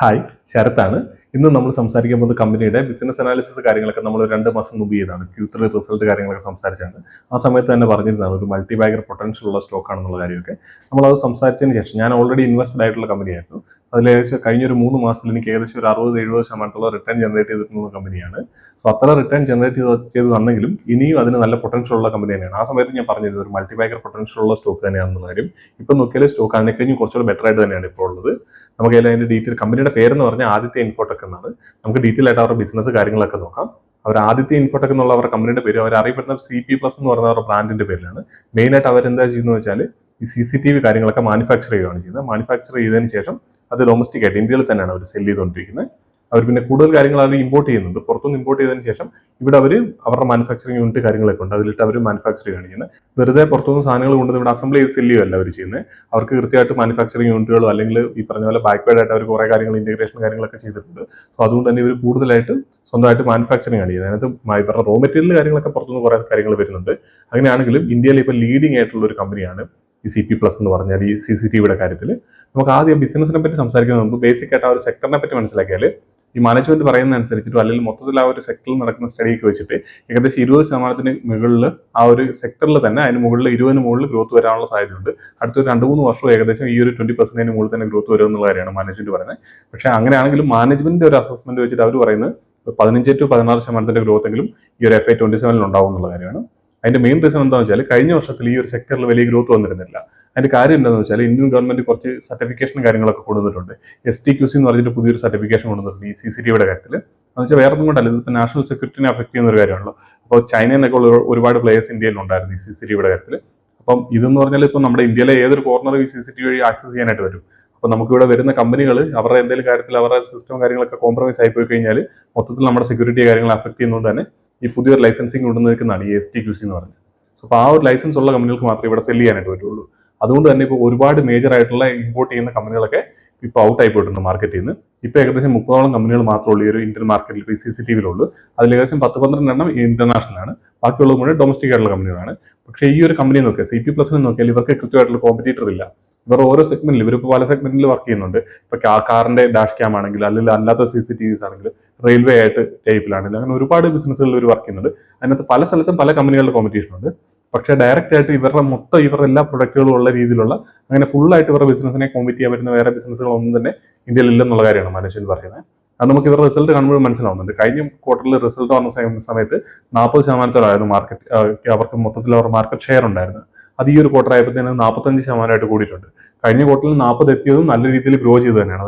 Hi, ശരത്താണ്. ഇന്ന് നമ്മൾ സംസാരിക്കാൻ പോകുന്ന കമ്പനിയുടെ ബിസിനസ് അനാലിസിസ് കാര്യങ്ങളൊക്കെ നമ്മൾ 2 മാസം മുമ്പ് ചെയ്താണ്. Q3 റിസൾട്ട് കാര്യങ്ങളൊക്കെ സംസാരിച്ചാണ്. ആ സമയത്ത് തന്നെ പറഞ്ഞിരുന്നതാണ് ഒരു മൾട്ടി ബാഗർ പൊട്ടൻഷ്യൽ ഉള്ള സ്റ്റോക്ക് ആണെന്നുള്ള കാര്യമൊക്കെ. നമ്മളത് സംസാരിച്ചതിന് ശേഷം ഞാൻ ഓൾറെഡി ഇൻവെസ്റ്റഡ് ആയിട്ടുള്ള കമ്പനിയായിരുന്നു. അതിൽ ഏകദേശം കഴിഞ്ഞ ഒരു 3 മാസത്തിൽ എനിക്ക് ഏകദേശം ഒരു 60-70% റിട്ടേൺ ജനറേറ്റ് ചെയ്തിട്ടുള്ള കമ്പനിയാണ്. സോ അത്ര റിട്ടേൺ ജനറേറ്റ് ചെയ്ത് തന്നെങ്കിലും ഇനിയും അതിന് നല്ല പൊട്ടൻഷ്യൽ ഉള്ള കമ്പനി തന്നെയാണ്. ആ സമയത്ത് ഞാൻ പറഞ്ഞിരുന്നത് ഒരു മൾട്ടി ബാഗർ പൊട്ടൻഷ്യൽ ഉള്ള സ്റ്റോക്ക് തന്നെയാണെന്നുള്ള കാര്യം. ഇപ്പം നോക്കിയാൽ സ്റ്റോക്ക് അതിനെക്കഴിഞ്ഞും കുറച്ചുകൂടെ ബെറ്റർ ആയിട്ട് തന്നെയാണ് ഇപ്പോൾ ഉള്ളത്. നമുക്ക് അതിന്റെ ഡീറ്റെയിൽ കമ്പനിയുടെ പേരെന്ന് പറഞ്ഞാൽ ആദിത്യ ഇൻഫോടെക് എന്നാണ്. നമുക്ക് ഡീറ്റെയിൽ ആയിട്ട് അവരുടെ ബിസിനസ് കാര്യങ്ങളൊക്കെ നോക്കാം. അവർ ആദിത്യ ഇൻഫോടെക് എന്നുള്ള അവരുടെ കമ്പനിയുടെ പേര് അവർ അറിയപ്പെടുന്ന CP പ്ലസ് എന്ന് പറയുന്ന അവരുടെ ബ്രാൻഡിന്റെ പേരിലാണ്. മെയിൻ ആയിട്ട് അവരെന്താ ചെയ്യുന്നത് വെച്ചാൽ ഈ CCTV കാര്യങ്ങളൊക്കെ മാനുഫാക്ചർ ചെയ്യുകയാണ് ചെയ്യുന്നത്. മാനുഫാക്ചർ ചെയ്തതിന് ശേഷം അത് ഡൊമസ്റ്റിക് ആയിട്ട് ഇന്ത്യയിൽ തന്നെയാണ് അവർ സെല് ചെയ്തുകൊണ്ടിരിക്കുന്നത്. അവർ പിന്നെ കൂടുതൽ കാര്യങ്ങൾ അവർ ഇമ്പോർട്ട് ചെയ്യുന്നുണ്ട്. പുറത്തുനിന്ന് ഇമ്പോർട്ട് ചെയ്തതിന് ശേഷം ഇവിടെ അവർ അവരുടെ മാനുഫാക്ചറിങ് യൂണിറ്റ് കാര്യങ്ങളൊക്കെ ഉണ്ട്. അതിലിട്ട് അവർ മാനുഫാക്ചർ ചെയ്യുകയാണ് ചെയ്യുന്നത്. വെറുതെ പുറത്തുനിന്ന് സാധനങ്ങൾ കൊണ്ടുവന്ന് ഇവിടെ അസംബിൾ ചെയ്ത് സെല് ചെയ്യുകയല്ല അവർ ചെയ്യുന്നത്. അവർക്ക് കൃത്യമായിട്ട് മാനുഫാക്ചറിങ് യൂണിറ്റുകളോ അല്ലെങ്കിൽ ഈ പറഞ്ഞ പോലെ ബാക്ക്വേർഡ് ആയിട്ട് അവർ കുറേ കാര്യങ്ങൾ ഇന്റഗ്രേഷൻ കാര്യങ്ങളൊക്കെ ചെയ്തിട്ടുണ്ട്. സോ അതുകൊണ്ട് തന്നെ ഇവർ കൂടുതലായിട്ട് സ്വന്തമായിട്ട് മാനുഫാക്ചറിങ് ആണ് ചെയ്യുന്നത്. അതിനകത്ത് ഇവരുടെ റോ മെറ്റീരിയൽ കാര്യങ്ങളൊക്കെ പുറത്തുനിന്ന് കുറേ കാര്യങ്ങൾ വരുന്നുണ്ട്. അങ്ങനെയാണെങ്കിലും ഇന്ത്യയിൽ ഇപ്പോൾ ലീഡിംഗ് ആയിട്ടുള്ള ഒരു കമ്പനിയാണ് ഈ CP പ്ലസ് എന്ന് പറഞ്ഞാൽ ഈ CCTVയുടെ കാര്യത്തിൽ. നമുക്ക് ആദ്യം ബിസിനസിനെ പറ്റി സംസാരിക്കുന്നത് മുമ്പ് ബേസിക് ആയിട്ട് ആ ഒരു സെക്ടറിനെ പറ്റി മനസ്സിലാക്കിയാൽ ഈ മാനേജ്മെന്റ് പറയുന്ന അനുസരിച്ചിട്ടോ അല്ലെങ്കിൽ മൊത്തത്തിൽ ആ ഒരു സെക്ടറിൽ നടക്കുന്ന സ്റ്റഡിയൊക്കെ വെച്ചിട്ട് ഏകദേശം 20% മുകളിൽ ആ ഒരു സെക്ടറിൽ തന്നെ അതിന് മുകളിൽ 20% മുകളിൽ ഗ്രോത്ത് വരാനുള്ള സാധ്യതയുണ്ട്. അടുത്തൊരു 2-3 വർഷം ഏകദേശം ഈ ഒരു 20% മുകളിൽ തന്നെ ഗ്രോത്ത് വരും എന്നുള്ള കാര്യമാണ് മാനേജ്മെന്റ് പറയുന്നത്. പക്ഷേ അങ്ങനെയാണെങ്കിലും മാനേജ്മെന്റിന്റെ ഒരു അസസ്മെന്റ് വെച്ചിട്ട് അവർ പറയുന്നത് 15-16% ഗ്രോത്ത് എങ്കിലും ഈ ഒരു FY27 ഉണ്ടാവും എന്നുള്ള കാര്യമാണ്. അതിന്റെ മെയിൻ റീസൺ എന്താണെന്ന് വെച്ചാൽ കഴിഞ്ഞ വർഷത്തിൽ ഈ ഒരു സെക്ടറിൽ വലിയ ഗ്രോത്ത് വന്നിരുന്നില്ല. അതിന്റെ കാര്യം എന്താണെന്ന് വെച്ചാൽ ഇന്ത്യൻ ഗവൺമെന്റ് കുറച്ച് സർട്ടിഫിക്കേഷൻ കാര്യങ്ങളൊക്കെ കൊണ്ടുവന്നിട്ടുണ്ട്. STQC എന്ന് പറഞ്ഞിട്ട് പുതിയൊരു സർട്ടിഫിക്കേഷൻ കൊണ്ടുവന്നിട്ടുണ്ട് ഈ CCTVയുടെ കാര്യത്തിൽ. എന്ന് വെച്ചാൽ വേറെ ഒന്നും കൊണ്ടല്ല, ഇതിപ്പോൾ നാഷണൽ സെക്യൂരിറ്റിനെ അഫക്ട് ചെയ്യുന്ന ഒരു കാര്യമാണല്ലോ. അപ്പോൾ ചൈനയിൽ നിന്നൊക്കെ ഒരുപാട് പ്ലേയേഴ്സ് ഇന്ത്യയിൽ ഉണ്ടായിരുന്നു ഈ CCTVയുടെ കാര്യത്തിൽ. അപ്പം ഇതെന്ന് പറഞ്ഞാൽ ഇപ്പം നമ്മുടെ ഇന്ത്യയിലെ ഏതൊരു കോർണറും ഈ CCTV വഴി ആക്സസ് ചെയ്യാനായിട്ട് വരും. അപ്പോൾ നമുക്കിവിടെ വരുന്ന കമ്പനികൾ അവരുടെ എന്തെങ്കിലും കാര്യത്തിൽ അവരുടെ സിസ്റ്റം കാര്യങ്ങളൊക്കെ കോംപ്രമൈസ് ആയി പോയി കഴിഞ്ഞാൽ മൊത്തത്തിൽ നമ്മുടെ സെക്യൂരിറ്റി കാര്യങ്ങൾ അഫക്ട് ചെയ്യുന്നതുകൊണ്ട് തന്നെ ഈ പുതിയൊരു ലൈസൻസിങ് കൊണ്ടു നിൽക്കുന്നതാണ് ഈ STQC എന്ന് പറഞ്ഞത്. അപ്പോൾ ആ ഒരു ലൈസൻസ് ഉള്ള കമ്പനികൾക്ക് മാത്രമേ ഇവിടെ സെല് ചെയ്യാനായിട്ട് പറ്റുള്ളൂ. അതുകൊണ്ട് തന്നെ ഇപ്പോൾ ഒരുപാട് മേജർ ആയിട്ടുള്ള ഇമ്പോർട്ട് ചെയ്യുന്ന കമ്പനികളൊക്കെ ഇപ്പോൾ ഔട്ട് ആയി പോയിട്ടുണ്ട് മാർക്കറ്റിൽ നിന്ന്. ഇപ്പോൾ ഏകദേശം 30ഓളം കമ്പനികൾ മാത്രമേ ഉള്ളൂ ഈ ഒരു ഇന്ത്യൻ മാർക്കറ്റിൽ ഇപ്പോൾ CCTVയിലുള്ളൂ. അതിൽ ഏകദേശം 10-12 എണ്ണം ഇന്റർനാഷണൽ ആണ്. ബാക്കിയുള്ളത് മുഴുവൻ ഡൊമസ്റ്റിക് ആയിട്ടുള്ള കമ്പനികളാണ്. പക്ഷേ ഈ ഒരു കമ്പനി നോക്കിയാൽ CP പ്ലസിനെ നോക്കിയാൽ ഇവർക്ക് കൃത്യമായിട്ടുള്ള കോമ്പറ്റീറ്റർ ഇല്ല. ഇവർ ഓരോ സെഗ്മെന്റിൽ ഇവരിപ്പോൾ പല സെഗ്മെന്റിൽ വർക്ക് ചെയ്യുന്നുണ്ട്. ഇപ്പോൾ കാറിന്റെ ഡാഷ് ക്യാം ആണെങ്കിൽ അല്ലെങ്കിൽ അല്ലാത്ത CCTVs ആണെങ്കിൽ റെയിൽവേ ആയിട്ട് ടൈപ്പിലാണെങ്കിൽ അങ്ങനെ ഒരുപാട് ബിസിനസ്സുകളിൽ ഇവർ വർക്ക് ചെയ്യുന്നുണ്ട്. അതിനകത്ത് പല സ്ഥലത്തും പല കമ്പനികളുടെ കോമ്പറ്റീഷൻ ഉണ്ട്. പക്ഷേ ഡയറക്റ്റ് ആയിട്ട് ഇവരുടെ എല്ലാ പ്രൊഡക്റ്റുകളും ഉള്ള രീതിയിലുള്ള അങ്ങനെ ഫുള്ളായിട്ട് ഇവരുടെ ബിസിനസിനെ കോമ്പറ്റ് ചെയ്യാൻ പറ്റുന്ന വേറെ ബിസിനസ്സുകളൊന്നും തന്നെ ഇന്ത്യയിൽ ഇല്ലെന്നുള്ള കാര്യമാണ് മാനേജ്മെന്റ് പറയുന്നത്. അത് നമുക്ക് ഇവരുടെ റിസൾട്ട് കാണുമ്പോൾ മനസ്സിലാവുന്നുണ്ട്. കഴിഞ്ഞ ക്വാർട്ടറിൽ റിസൾട്ട് വന്ന സമയത്ത് 40% മാർക്കറ്റ് അവർക്ക് മൊത്തത്തിൽ അവരുടെ മാർക്കറ്റ് ഷെയർ ഉണ്ടായിരുന്നു. അത് ഈ ഒരു ക്വാർട്ടർ ആയപ്പോഴത്തേന് 45% കൂടിയിട്ടുണ്ട്. കഴിഞ്ഞ ക്വാർട്ടറിൽ 40 എത്തിയതും നല്ല രീതിയിൽ ഗ്രോ ചെയ്ത് തന്നെയാണ്.